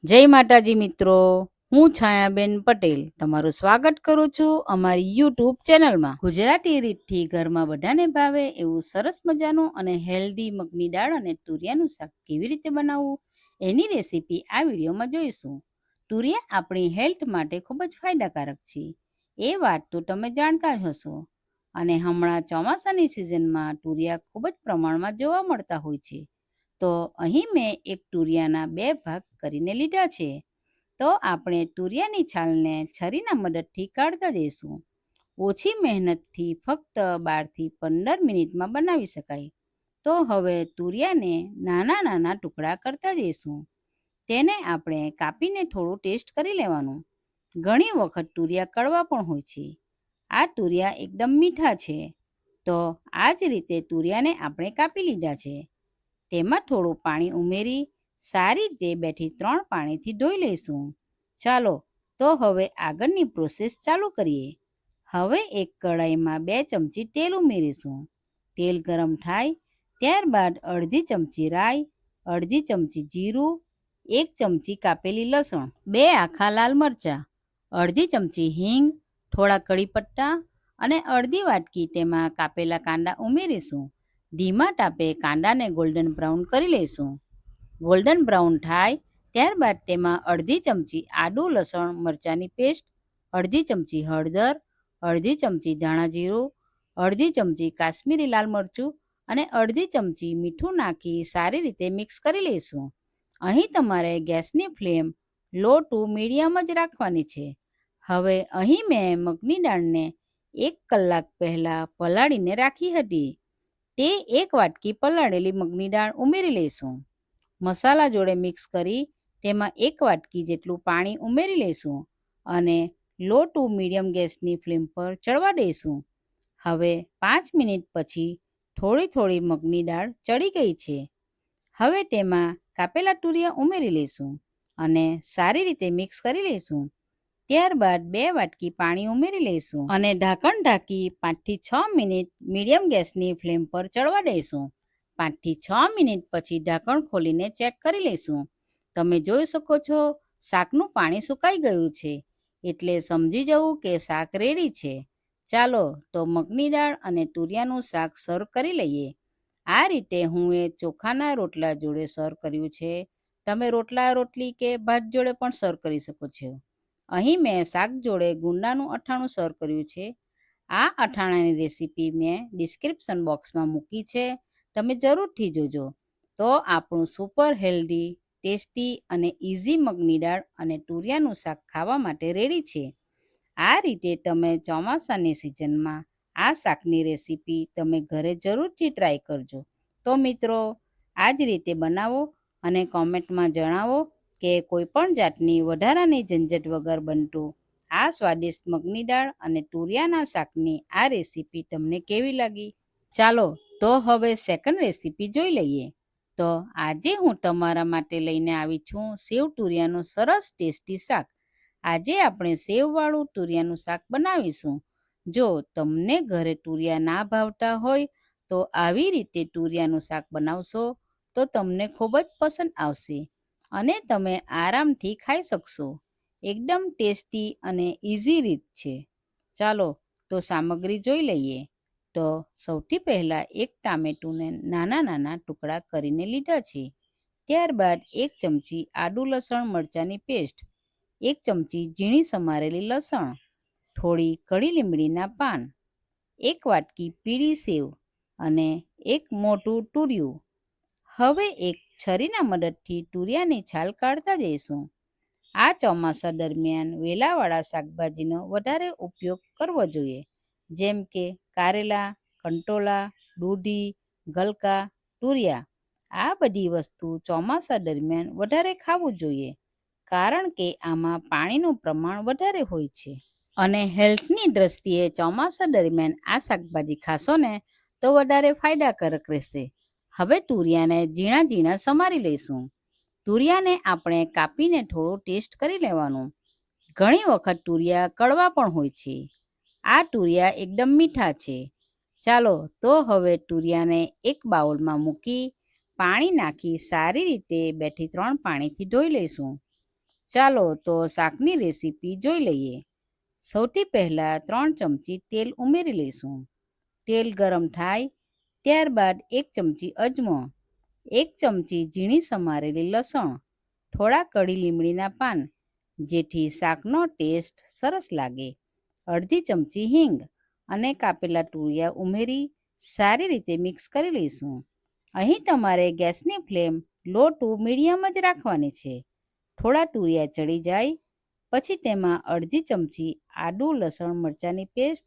જય માતાજી મિત્રો, હું છાયાબેન પટેલ તમારું સ્વાગત કરું છું અમારી યુટ્યુબ ચેનલમાં. ગુજરાતી રીતથી ઘરમાં બધાને ભાવે એવું સરસ મજાનું અને હેલ્ધી મગની દાળ અને તુરિયાનું શાક કેવી રીતે બનાવવું એની રેસીપી આ વિડીયોમાં જોઈશું. તુરિયા આપણી હેલ્થ માટે ખૂબ જ ફાયદાકારક છે, એ વાત તો તમે જાણતા જ હશો. અને હમણાં ચોમાસાની સિઝનમાં તુરિયા ખૂબ જ પ્રમાણમાં જોવા મળતા હોય છે. તો અહીં મેં એક તુરિયાના 2 ભાગ કરીને લીધા છે. તો આપણે તુરિયાની છાલને છરીના મદદથી કાઢતા જઈશું. ઓછી મહેનતથી ફક્ત 12 થી 15 મિનિટમાં બનાવી શકાય. તો હવે તુરિયાને નાના નાના ટુકડા કરતા જઈશું. તેને આપણે કાપીને થોડું ટેસ્ટ કરી લેવાનું. ઘણી વખત તુરિયા કડવા પણ હોય છે. આ તુરિયા એકદમ મીઠા છે. તો આ જ રીતે તુરિયાને આપણે કાપી લીધા છે. તેમાં થોડું પાણી ઉમેરી સારી રીતે 2 થી 3 પાણીથી ધોઈ લઈશું. ચાલો તો હવે આગળની પ્રોસેસ ચાલુ કરીએ. હવે એક કઢાઈમાં 2 ચમચી તેલ ઉમેરીશું. તેલ ગરમ થાય ત્યારબાદ અડધી ચમચી રાઈ, અડધી ચમચી જીરું, 1 ચમચી કાપેલી લસણ, 2 આખા લાલ મરચાં, અડધી ચમચી હિંગ, થોડા કડી પત્તા અને અડધી વાટકી તેમાં કાપેલા કાંદા ઉમેરીશું. ધીમા તાપે કાંદાને ગોલ્ડન બ્રાઉન કરી લઈશું. ગોલ્ડન બ્રાઉન થાય ત્યારબાદ તેમાં અડધી ચમચી આદું લસણ મરચાંની પેસ્ટ, અડધી ચમચી હળદર, અડધી ચમચી ધાણા જીરું, અડધી ચમચી કાશ્મીરી લાલ મરચું અને અડધી ચમચી મીઠું નાખી સારી રીતે મિક્સ કરી લઈશું. અહીં તમારે ગેસની ફ્લેમ લો ટુ મીડિયમ જ રાખવાની છે. હવે અહીં મેં મગની દાળને 1 કલાક પહેલાં પલાળીને રાખી હતી. તે 1 વાટકી પલાળેલી મગની દાળ ઉમેરી લઈશું. મસાલા જોડે મિક્સ કરી તેમાં 1 વાટકી જેટલું પાણી ઉમેરી લઈશું અને લો ટુ મીડિયમ ગેસની ફ્લેમ પર ચડવા દઈશું. હવે 5 મિનિટ પછી થોડી થોડી મગની દાળ ચડી ગઈ છે. હવે તેમાં કાપેલા તુરિયા ઉમેરી લઈશું અને સારી રીતે મિક્સ કરી લઈશું. ત્યારબાદ 2 વાટકી પાણી ઉમેરી લઈશું અને ઢાંકણ ઢાંકી 5 થી 6 મિનિટ મીડિયમ ગેસની ફ્લેમ પર ચડવા દઈશું. 5 થી 6 મિનિટ પછી ઢાંકણ ખોલીને ચેક કરી લઈશું. તમે જોઈ શકો છો શાકનું પાણી સુકાઈ ગયું છે, એટલે સમજી જવું કે શાક રેડી છે. ચાલો તો મગની દાળ અને તુરિયાનું શાક સર્વ કરી લઈએ. આ રીતે હું એ ચોખાના રોટલા જોડે સર્વ કર્યું છે. તમે રોટલા રોટલી કે ભાત જોડે પણ સર્વ કરી શકો છો. અહીં મેં શાક જોડે ગુંદાનું અથાણું સર્વ કર્યું છે. આ અથાણાની રેસીપી મેં ડિસ્ક્રિપ્શન બોક્સમાં મૂકી છે, તમે જરૂરથી જોજો. તો આપણું સુપર હેલ્ધી, ટેસ્ટી અને ઇઝી મગની દાળ અને તુરિયાનું શાક ખાવા માટે રેડી છે. આ રીતે તમે ચોમાસાની સિઝનમાં આ શાકની રેસીપી તમે ઘરે જરૂરથી ટ્રાય કરજો. તો મિત્રો, આ જ રીતે બનાવો અને કોમેન્ટમાં જણાવો કે કોઈ પણ જાતની વધારાની ઝંઝટ વગર બનતું આ સ્વાદિષ્ટ મગની દાળ અને તુરિયાના શાકની આ રેસીપી તમને કેવી લાગી? ચાલો તો હવે સેકન્ડ રેસીપી જોઈ લઈએ. તો આજે હું તમારા માટે લઈને આવી છું સેવ તુરિયાનું સરસ ટેસ્ટી શાક. આજે આપણે સેવવાળું તુરિયાનું શાક બનાવીશું. જો તમને ઘરે તુરિયા ના ભાવતા હોય તો આવી રીતે તુરિયાનું શાક બનાવશો તો તમને ખૂબ જ પસંદ આવશે અને તમે આરામથી ખાઈ શકશો. એકદમ ટેસ્ટી અને ઇઝી રીત છે. ચાલો તો સામગ્રી જોઈ લઈએ. તો સૌથી પહેલાં 1 ટામેટુંને નાના નાના ટુકડા કરીને લીધા છે. ત્યારબાદ 1 ચમચી આદું લસણ મરચાંની પેસ્ટ, 1 ચમચી ઝીણી સમારેલી લસણ, થોડી કડી લીમડીના પાન, 1 વાટકી પીળી સેવ અને 1 મોટું તુરિયું. હવે એક છરીના મદદથી તુરિયાની છાલ કાઢતા જઈશું. આ ચોમાસા દરમિયાન વેલાવાળા શાકભાજીનો વધારે ઉપયોગ કરવો જોઈએ, જેમ કે કારેલા, કંટોલા, દૂધી, ગલકા, તુરિયા. આ બધી વસ્તુ ચોમાસા દરમિયાન વધારે ખાવું જોઈએ, કારણ કે આમાં પાણીનું પ્રમાણ વધારે હોય છે અને હેલ્થની દ્રષ્ટિએ ચોમાસા દરમિયાન આ શાકભાજી ખાશો ને તો વધારે ફાયદાકારક રહેશે. હવે તુરિયાને ઝીણા ઝીણા સમારી લઈશું. તુરિયાને આપણે કાપીને થોડું ટેસ્ટ કરી લેવાનું. ઘણી વખત તુરિયા કડવા પણ હોય છે. આ તુરિયા એકદમ મીઠા છે. ચાલો તો હવે તુરિયાને એક બાઉલમાં મૂકી પાણી નાખી સારી રીતે 2 થી 3 પાણીથી ધોઈ લઈશું. ચાલો તો શાકની રેસીપી જોઈ લઈએ. સૌથી પહેલાં 3 ચમચી તેલ ઉમેરી લઈશું. તેલ ગરમ થાય ત્યારબાદ 1 ચમચી અજમો, 1 ચમચી ઝીણી સમારેલી લસણ, થોડા કડી લીમડીના પાન જેથી શાકનો ટેસ્ટ સરસ લાગે, અડધી ચમચી હિંગ અને કાપેલા તુરિયા ઉમેરી સારી રીતે મિક્સ કરી લઈશું. અહીં તમારે ગેસની ફ્લેમ લો ટુ મીડિયમ જ રાખવાની છે. થોડા તુરિયા ચડી જાય પછી તેમાં અડધી ચમચી આદુ લસણ મરચાંની પેસ્ટ,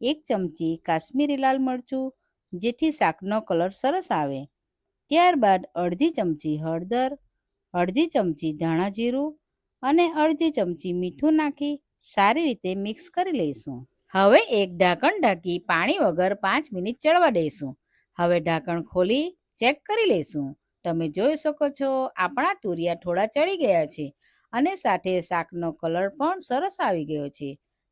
1 ચમચી કાશ્મીરી લાલ મરચું જેથી શાકનો કલર સરસ આવે. ત્યારબાદ અડધી ચમચી હળદર, અડધી ચમચી ધાણા જીરું અને અડધી ચમચી મીઠું નાખી સારી રીતે મિક્સ કરી લઈશું. હવે એક ઢાંકણ ઢાંકી પાણી વગર 5 મિનિટ ચડવા દઈશું. હવે ઢાંકણ ખોલી ચેક કરી લઈશું. તમે જોઈ શકો છો આપણા તુરિયા થોડા ચડી ગયા છે અને સાથે શાકનો કલર પણ સરસ આવી ગયો છે.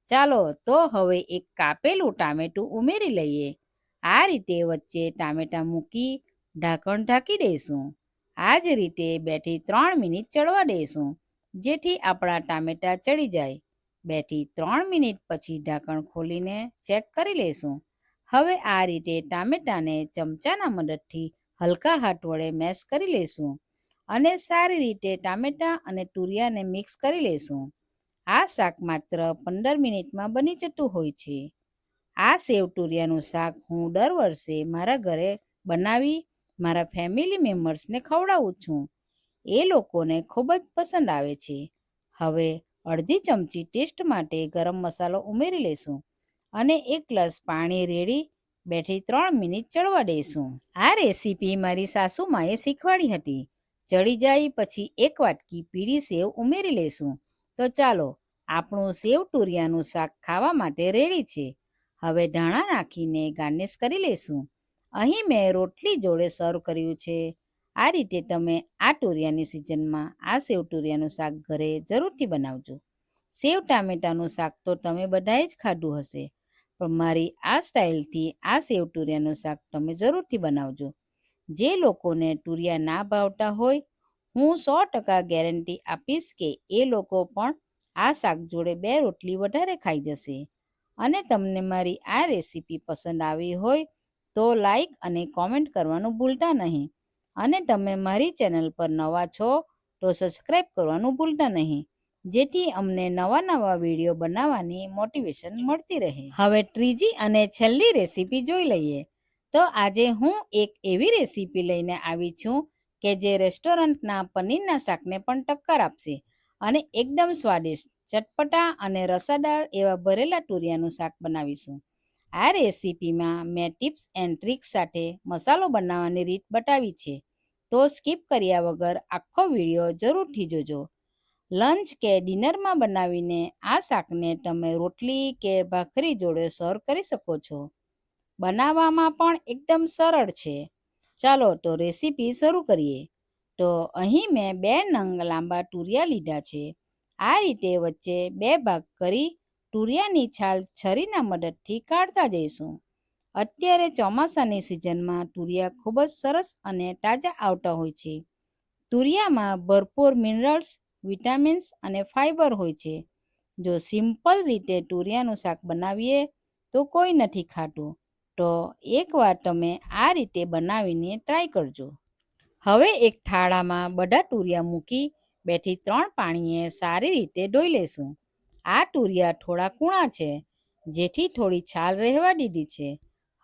ચાલો તો હવે એક કાપેલું ટામેટું ઉમેરી લઈએ. આ રીતે વચ્ચે ટામેટાં મૂકી ઢાંકણ ઢાંકી દઈશું. આ જ રીતે 2 થી 3 મિનિટ ચડવા દઈશું જેથી આપણા ટામેટાં ચડી જાય. 2 થી 3 મિનિટ પછી ઢાંકણ ખોલીને ચેક કરી લઈશું. હવે આ રીતે ટામેટાને ચમચાના મદદથી હલકા હાથ વડે મેશ કરી લઈશું અને સારી રીતે ટામેટાં અને તુરિયાને મિક્સ કરી લઈશું. આ શાક માત્ર 15 મિનિટમાં બની જતું હોય છે. આ સેવ તુરિયાનું શાક હું દર વર્ષે મારા ઘરે બનાવી મારા ફેમિલી મેમ્બર્સને ખવડાવું છું. એ લોકોને ખૂબ જ પસંદ આવે છે. હવે અડધી ચમચી ટેસ્ટ માટે ગરમ મસાલો ઉમેરી લઈશું અને 1 ગ્લાસ પાણી રેડી 2 થી 3 મિનિટ ચડવા દઈશું. આ રેસીપી મારી સાસુમાએ શીખવાડી હતી. ચડી જાય પછી 1 વાટકી પીળી સેવ ઉમેરી લઈશું. તો ચાલો આપણું સેવ તુરિયાનું શાક ખાવા માટે રેડી છે. હવે ધાણા નાખીને ગાર્નિશ કરી લઈશું. અહીં મેં રોટલી જોડે સર્વ કર્યું છે. આ રીતે તમે આ તુરિયાની સિઝનમાં આ સેવ તુરિયાનું શાક ઘરે જરૂરથી બનાવજો. સેવ ટામેટાનું શાક તો તમે બધાએ જ ખાધું હશે, પણ મારી આ સ્ટાઇલથી આ સેવ તુરિયાનું શાક તમે જરૂરથી બનાવજો. જે લોકોને તુરિયા ના ભાવતા હોય, હું 100% ગેરંટી આપીશ કે એ લોકો પણ આ શાક જોડે 2 રોટલી વધારે ખાઈ જશે. અને તમને મારી આ રેસીપી પસંદ આવી હોય તો લાઈક અને કોમેન્ટ કરવાનું ભૂલતા નહીં. અને તમે મારી ચેનલ પર નવા છો તો સબસ્ક્રાઈબ કરવાનું ભૂલતા નહીં, જેથી અમને નવા વિડીયો બનાવવાની મોટિવેશન મળતી રહે. હવે ત્રીજી અને છેલ્લી રેસીપી જોઈ લઈએ. તો આજે હું એક એવી રેસીપી લઈને આવી છું કે જે રેસ્ટોરન્ટના પનીરના શાકને પણ ટક્કર આપશે અને એકદમ સ્વાદિષ્ટ, ચટપટા અને રસાદાર એવા ભરેલા તુરિયાનું શાક બનાવીશું. આ રેસીપીમાં મેં ટિપ્સ એન્ડ ટ્રિક્સ સાથે મસાલો બનાવવાની રીત બતાવી છે, તો સ્કીપ કર્યા વગર આખો વિડીયો જરૂરથી જોજો. લંચ કે ડિનરમાં બનાવીને આ શાકને તમે રોટલી કે ભાખરી જોડે સર્વ કરી શકો છો. બનાવવામાં પણ એકદમ સરળ છે. ચાલો તો રેસીપી શરૂ કરીએ. તો અહીં મેં 2 નંગ લાંબા તુરિયા લીધા છે. આ રીતે વચ્ચે 2 ભાગ કરી તુરિયાની છાલ છરીના મદદથી કાઢતા જઈશું. અત્યારે ચોમાસાની સિઝનમાં તુરિયા ખૂબ જ સરસ અને તાજા આવતા હોય છે. તુરિયામાં ભરપૂર મિનરલ્સ, વિટામિન્સ અને ફાઇબર હોય છે. જો સિમ્પલ રીતે તુરિયાનું શાક બનાવીએ તો કોઈ નથી ખાતું, તો એકવાર તમે આ રીતે બનાવીને ટ્રાય કરજો. હવે એક થાળામાં બધા તુરિયા મૂકી 2 થી 3 પાણીએ સારી રીતે ધોઈ લઈશું. આ તુરિયા થોડા કૂણા છે, જેથી થોડી છાલ રહેવા દીધી છે.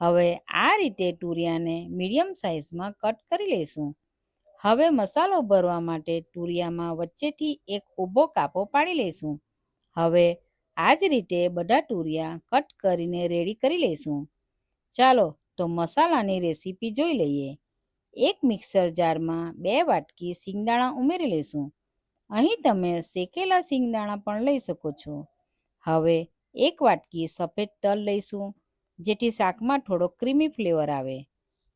હવે આ રીતે તુરિયાને મીડિયમ સાઇઝમાં કટ કરી લઈશું. હવે મસાલો ભરવા માટે તુરિયામાં વચ્ચેથી એક ઊભો કાપો પાડી લઈશું. હવે આ જ રીતે બધા તુરિયા કટ કરીને રેડી કરી લઈશું. ચાલો તો મસાલાની રેસીપી જોઈ લઈએ. એક મિક્સર જારમાં 2 વાટકી સિંગદાણા ઉમેરી લઈશું. અહીં તમે શેકેલા સિંગદાણા પણ લઈ શકો છો. હવે 1 વાટકી સફેદ તલ લઈશું, જેથી શાકમાં થોડો ક્રીમી ફ્લેવર આવે.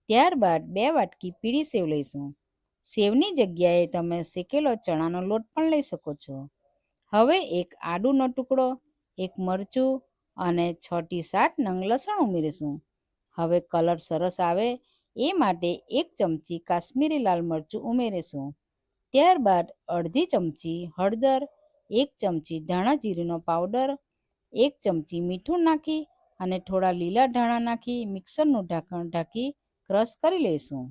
ત્યારબાદ 2 વાટકી પીળી સેવ લઈશું. સેવની જગ્યાએ તમે શેકેલો ચણાનો લોટ પણ લઈ શકો છો. હવે એક આદુનો ટુકડો, 1 મરચું અને 6 થી 7 નંગ લસણ ઉમેરીશું. હવે કલર સરસ આવે એ માટે 1 ચમચી કાશ્મીરી લાલ મરચું ઉમેરીશું. ત્યારબાદ અડધી ચમચી હળદર 1 ચમચી ધાણા જીરુંનો પાવડર, 1 ચમચી મીઠું નાખી અને થોડા લીલા ધાણા નાખી મિક્સરનું ઢાંકણ ઢાંકી ક્રશ કરી લઈશું.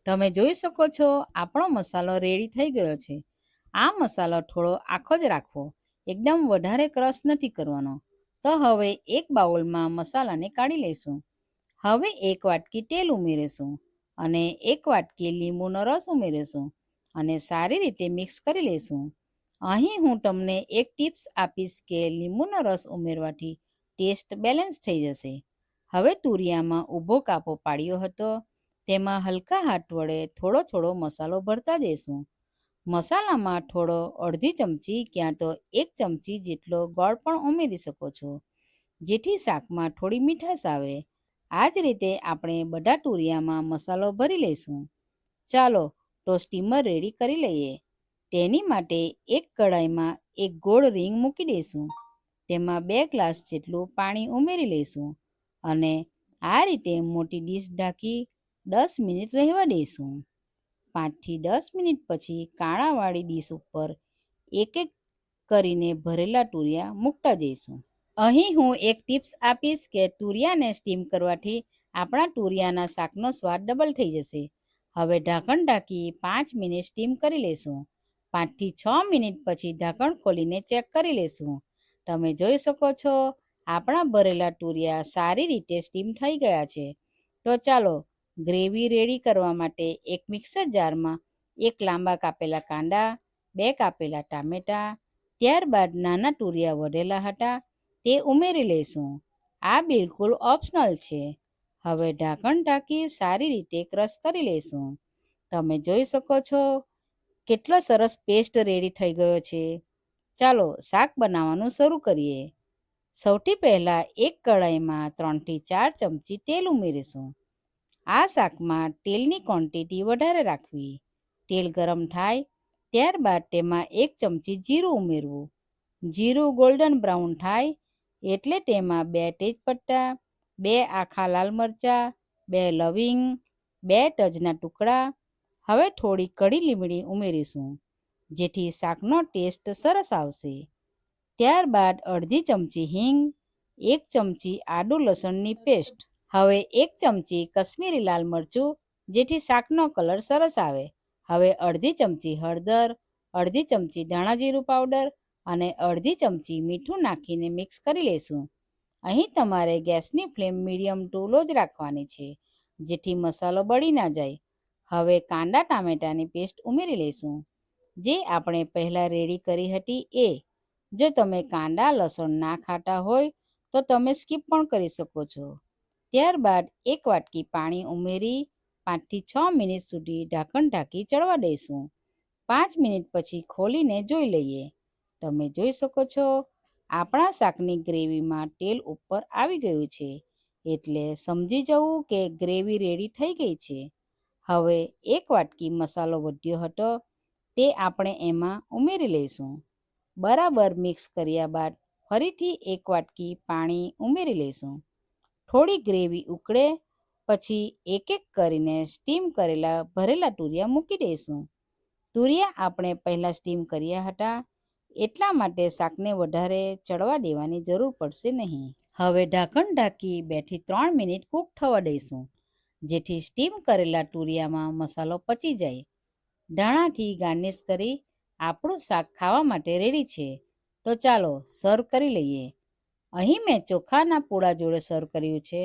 તમે જોઈ શકો છો આપણો મસાલો રેડી થઈ ગયો છે. આ મસાલો થોડો આખો જ રાખવો, એકદમ વધારે ક્રશ નથી કરવાનો. તો હવે એક બાઉલમાં મસાલાને કાઢી લઈશું. હવે 1 વાટકી તેલ ઉમેરીશું અને 1 વાટકી લીંબુનો રસ ઉમેરીશું અને સારી રીતે મિક્સ કરી લઈશું. અહીં હું તમને એક ટિપ્સ આપીશ કે લીંબુનો રસ ઉમેરવાથી ટેસ્ટ બેલેન્સ થઈ જશે. હવે તુરિયામાં ઊભો કાપો પાડ્યો હતો, તેમાં હલકા હાથ વડે થોડો થોડો મસાલો ભરતા જઈશું. મસાલામાં થોડો અડધી ચમચી ક્યાં તો 1 ચમચી જેટલો ગોળ પણ ઉમેરી શકો છો, જેથી શાકમાં થોડી મીઠાશ આવે. આ જ રીતે આપણે બધા તુરિયામાં મસાલો ભરી લઈશું. ચાલો તો સ્ટીમર રેડી કરી લઈએ. તેની માટે એક કઢાઈમાં એક ગોળ રીંગ મૂકી દઈશું. તેમાં 2 ગ્લાસ જેટલું પાણી ઉમેરી લઈશું અને આ રીતે મોટી ડીશ ઢાંકી 10 મિનિટ રહેવા દઈશું. 5 થી 10 મિનિટ પછી કાણાવાળી ડીશ ઉપર એક એક કરીને ભરેલા તુરિયા મૂકતા જઈશું. અહીં હું એક ટિપ્સ આપીશ કે તુરિયાને સ્ટીમ કરવાથી આપણા તુરિયાના શાકનો સ્વાદ ડબલ થઈ જશે. હવે ઢાંકણ ઢાંકી 5 મિનિટ સ્ટીમ કરી લઈશું. 5 થી 6 મિનિટ પછી ઢાંકણ ખોલીને ચેક કરી લઈશું. તમે જોઈ શકો છો આપણા ભરેલા તુરિયા સારી રીતે સ્ટીમ થઈ ગયા છે. તો ચાલો ગ્રેવી રેડી કરવા માટે એક મિક્સર જારમાં 1 લાંબા કાપેલા કાંદા, 2 કાપેલા ટામેટાં, ત્યારબાદ નાના તુરિયા વધેલા હતા તે ઉમેરી લઈશું. આ બિલકુલ ઓપ્શનલ છે. હવે ઢાંકણ ઢાંકી સારી રીતે ક્રશ કરી લઈશું. તમે જોઈ શકો છો કેટલો સરસ પેસ્ટ રેડી થઈ ગયો છે. ચાલો શાક બનાવવાનું શરૂ કરીએ. સૌથી પહેલાં એક કઢાઈમાં 3 થી 4 ચમચી તેલ ઉમેરીશું. આ શાકમાં તેલની ક્વોન્ટિટી વધારે રાખવી. તેલ ગરમ થાય ત્યારબાદ તેમાં 1 ચમચી જીરું ઉમેરવું. જીરું ગોલ્ડન બ્રાઉન થાય એટલે તેમાં 2 તેજપત્તા, 2 આખા લાલ મરચાં, 2 લવિંગ, 2 તજના ટુકડા, હવે થોડી કઢી લીમડી ઉમેરીશું જેથી શાકનો ટેસ્ટ સરસ આવશે. ત્યારબાદ અડધી ચમચી હિંગ, 1 ચમચી આદુ લસણની પેસ્ટ, હવે 1 ચમચી કશ્મીરી લાલ મરચું જેથી શાકનો કલર સરસ આવે. હવે અડધી ચમચી હળદર, અડધી ચમચી ધાણા જીરું પાવડર અને અડધી ચમચી મીઠું નાખીને મિક્સ કરી લઈશું. અહીં તમારે ગેસની ફ્લેમ મીડિયમ ટુ લો જ રાખવાની છે જેથી મસાલો બળી ના જાય. હવે કાંદા ટામેટાની પેસ્ટ ઉમેરી લઈશું જે આપણે પહેલાં રેડી કરી હતી એ. જો તમે કાંદા લસણ ના ખાતા હોય તો તમે સ્કીપ પણ કરી શકો છો. ત્યારબાદ 1 વાટકી પાણી ઉમેરી 5 થી 6 મિનિટ સુધી ઢાંકણ ઢાંકી ચડવા દઈશું. 5 મિનિટ પછી ખોલીને જોઈ લઈએ. તમે જોઈ શકો છો આપણા શાકની ગ્રેવીમાં તેલ ઉપર આવી ગયું છે એટલે સમજી જવું કે ગ્રેવી રેડી થઈ ગઈ છે. હવે 1 વાટકી મસાલો વધ્યો હતો તે આપણે એમાં ઉમેરી લઈશું. બરાબર મિક્સ કર્યા બાદ ફરીથી 1 વાટકી પાણી ઉમેરી લઈશું. થોડી ગ્રેવી ઉકળે પછી એક એક કરીને સ્ટીમ કરેલા ભરેલા તુરિયા મૂકી દઈશું. તુરિયા આપણે પહેલાં સ્ટીમ કર્યા હતા એટલા માટે શાકને વધારે ચડવા દેવાની જરૂર પડશે નહીં. હવે ઢાંકણ ઢાંકી 2 થી 3 મિનિટ કૂક થવા દઈશું જેથી સ્ટીમ કરેલા તુરિયામાં મસાલો પચી જાય. ધાણાથી ગાર્નિશ કરી આપણું શાક ખાવા માટે રેડી છે. તો ચાલો સર્વ કરી લઈએ. અહીં મેં ચોખાના પૂડા જોડે સર્વ કર્યું છે.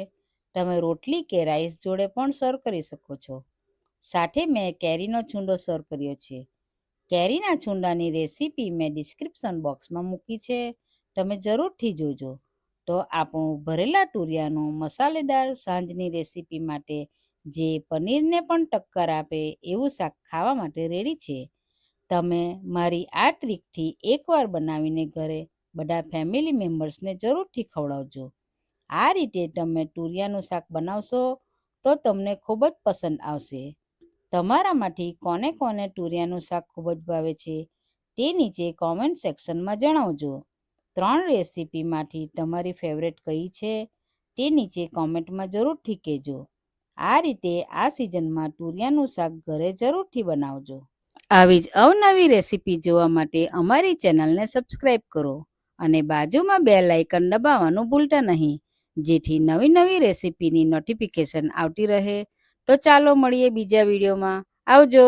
તમે રોટલી કે રાઈસ જોડે પણ સર્વ કરી શકો છો. સાથે મેં કેરીનો છુંદો સર્વ કર્યો છે. કેરીના છુંદાની રેસીપી મેં ડિસ્ક્રિપ્શન બોક્સમાં મૂકી છે, તમે જરૂરથી જોજો. તો આપણું ભરેલા તુરિયાનું મસાલેદાર સાંજની રેસીપી માટે જે પનીરને પણ ટક્કર આપે એવું શાક ખાવા માટે રેડી છે. તમે મારી આ ટ્રીકથી એકવાર બનાવીને ઘરે બધા ફેમિલી મેમ્બર્સને જરૂરથી ખવડાવજો. આ રીતે તમે તુરિયાનું શાક બનાવશો તો તમને ખૂબ જ પસંદ આવશે. તમારામાંથી કોને કોને તુરિયાનું શાક ખૂબ જ ભાવે છે તે નીચે કોમેન્ટ સેક્શનમાં જણાવજો. 3 રેસીપીમાંથી તમારી ફેવરેટ કઈ છે તે નીચે કોમેન્ટમાં જરૂરથી કહેજો. આ રીતે આ સિઝનમાં તુરિયાનું શાક ઘરે જરૂરથી બનાવજો. આવી જ અવનવી રેસીપી જોવા માટે અમારી ચેનલને સબસ્ક્રાઈબ કરો અને બાજુમાં બેલ આઇકન દબાવવાનું ભૂલતા નહીં, જેથી નવી નવી રેસીપીની નોટિફિકેશન આવતી રહે. તો ચાલો મળીએ બીજા વિડીયોમાં. આવજો.